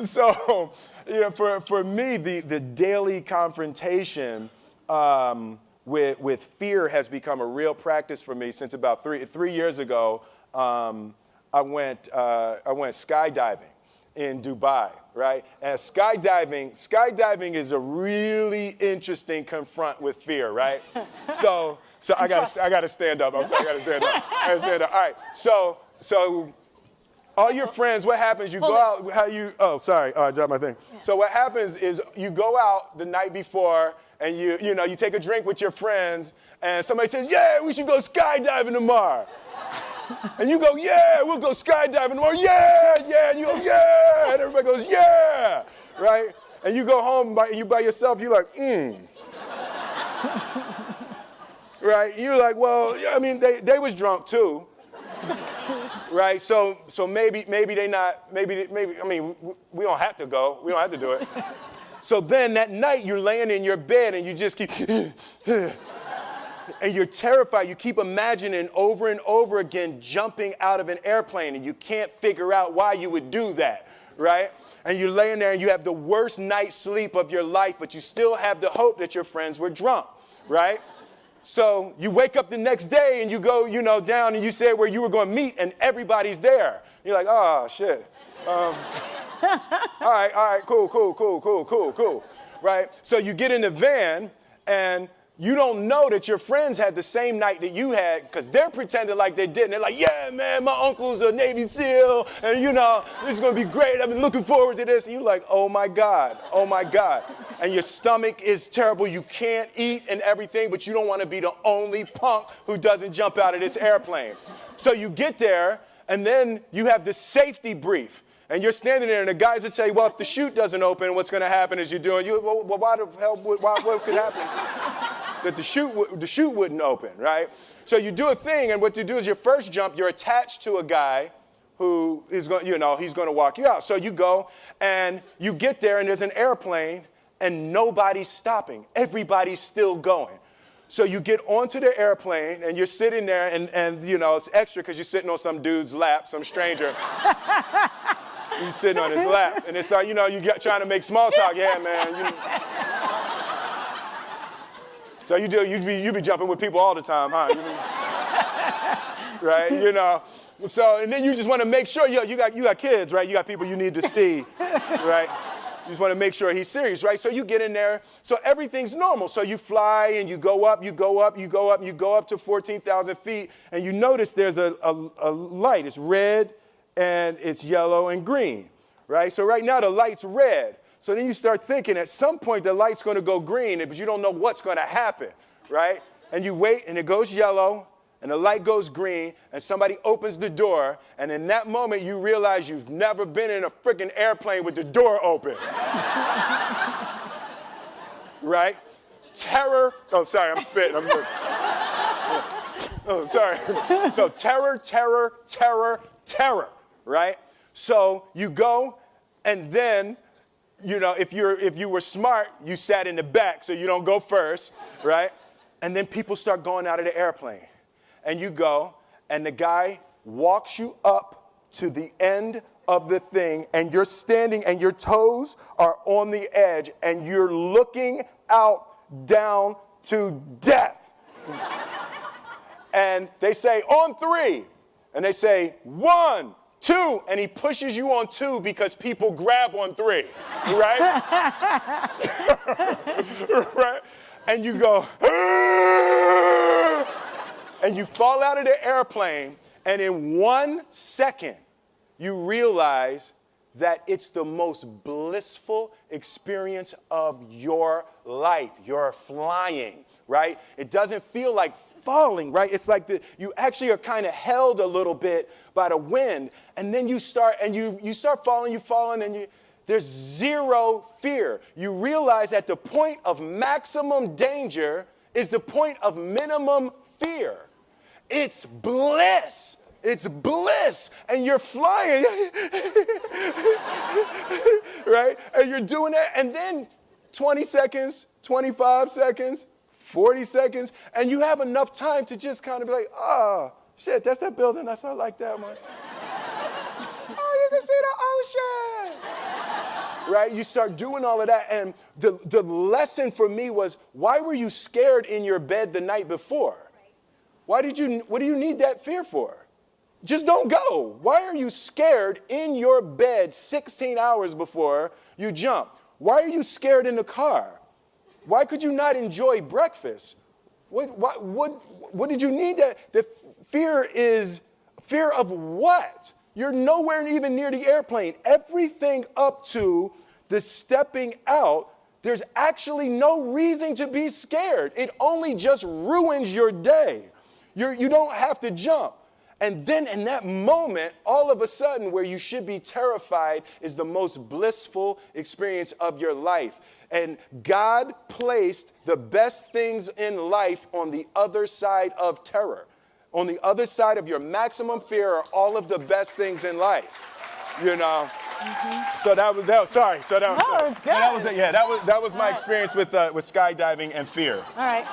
So, for me, the daily confrontation with fear has become a real practice for me since about three years ago. I went skydiving in Dubai, right? And skydiving is a really interesting confront with fear, right? So I gotta stand up. I'm sorry, I gotta stand up. All right. So all your friends, what happens? You go out. I dropped my thing. Yeah. So what happens is you go out the night before and you take a drink with your friends, and somebody says, "Yeah, we should go skydiving tomorrow." And you go, "Yeah, we'll go skydiving tomorrow." "Yeah, yeah." And you go, "Yeah." And everybody goes, "Yeah." Right? And you go home you by yourself, you're like, Right? You're like, well, I mean, they was drunk too. Right? So maybe they not, maybe, I mean, we don't have to go. We don't have to do it. So then that night you're laying in your bed and you just keep, and you're terrified. You keep imagining over and over again jumping out of an airplane, and you can't figure out why you would do that, right? And you're laying there and you have the worst night's sleep of your life, but you still have the hope that your friends were drunk, right? So you wake up the next day and you go, down and you say where you were going to meet, and everybody's there. You're like, oh, shit. All right, cool, right? So you get in the van, and you don't know that your friends had the same night that you had, because they're pretending like they didn't. They're like, "Yeah, man, my uncle's a Navy SEAL, and this is going to be great. I've been looking forward to this." And you're like, oh my God. And your stomach is terrible. You can't eat and everything, but you don't want to be the only punk who doesn't jump out of this airplane. So you get there, and then you have this safety brief. And you're standing there, and the guys will tell you, well, if the chute doesn't open, what's going to happen is why the hell, what could happen? That the chute wouldn't open, right? So you do a thing, and what you do is your first jump, you're attached to a guy who is going, he's going to walk you out. So you go, and you get there, and there's an airplane, and nobody's stopping. Everybody's still going. So you get onto the airplane, and you're sitting there, and it's extra because you're sitting on some dude's lap, some stranger. You're sitting on his lap, and it's like, you're trying to make small talk. Yeah, man. So you be jumping with people all the time, huh? Right? So, and then you just want to make sure, you got kids, right? You got people you need to see, right? You just want to make sure he's serious, right? So you get in there. So everything's normal. So you fly and you go up to 14,000 feet, and you notice there's a light. It's red and it's yellow and green, right? So right now the light's red. So then you start thinking at some point the light's going to go green, but you don't know what's going to happen, right? And you wait, and it goes yellow, and the light goes green, and somebody opens the door, and in that moment you realize you've never been in a freaking airplane with the door open. Right? Terror. Oh, sorry, I'm spitting. Oh, sorry. No, terror, right? So you go, and then if you were smart, you sat in the back so you don't go first, right? And then people start going out of the airplane. And you go, and the guy walks you up to the end of the thing, and you're standing, and your toes are on the edge, and you're looking out down to death. And they say, "On 3." And they say, 1, 2, and he pushes you on 2 because people grab on 3, right? Right? And you go, and you fall out of the airplane, and in 1 second, you realize that it's the most blissful experience of your life. You're flying, right? It doesn't feel like falling, right? It's like you actually are kind of held a little bit by the wind, and then you start falling, and there's zero fear. You realize that the point of maximum danger is the point of minimum fear. It's bliss. It's bliss, and you're flying, right? And you're doing that, and then 20 seconds, 25 seconds, 40 seconds, and you have enough time to just kind of be like, oh, shit, that's that building. I like that one. Oh, you can see the ocean. right? You start doing all of that. And the lesson for me was, why were you scared in your bed the night before? What do you need that fear for? Just don't go. Why are you scared in your bed 16 hours before you jump? Why are you scared in the car? Why could you not enjoy breakfast? What did you need that? The fear is fear of what? You're nowhere even near the airplane. Everything up to the stepping out, there's actually no reason to be scared. It only just ruins your day. You don't have to jump. And then in that moment, all of a sudden, where you should be terrified is the most blissful experience of your life. And God placed the best things in life on the other side of terror. On the other side of your maximum fear are all of the best things in life. You know? Mm-hmm. So that was sorry. So that was, no, it's good. That was my experience with skydiving and fear. All right.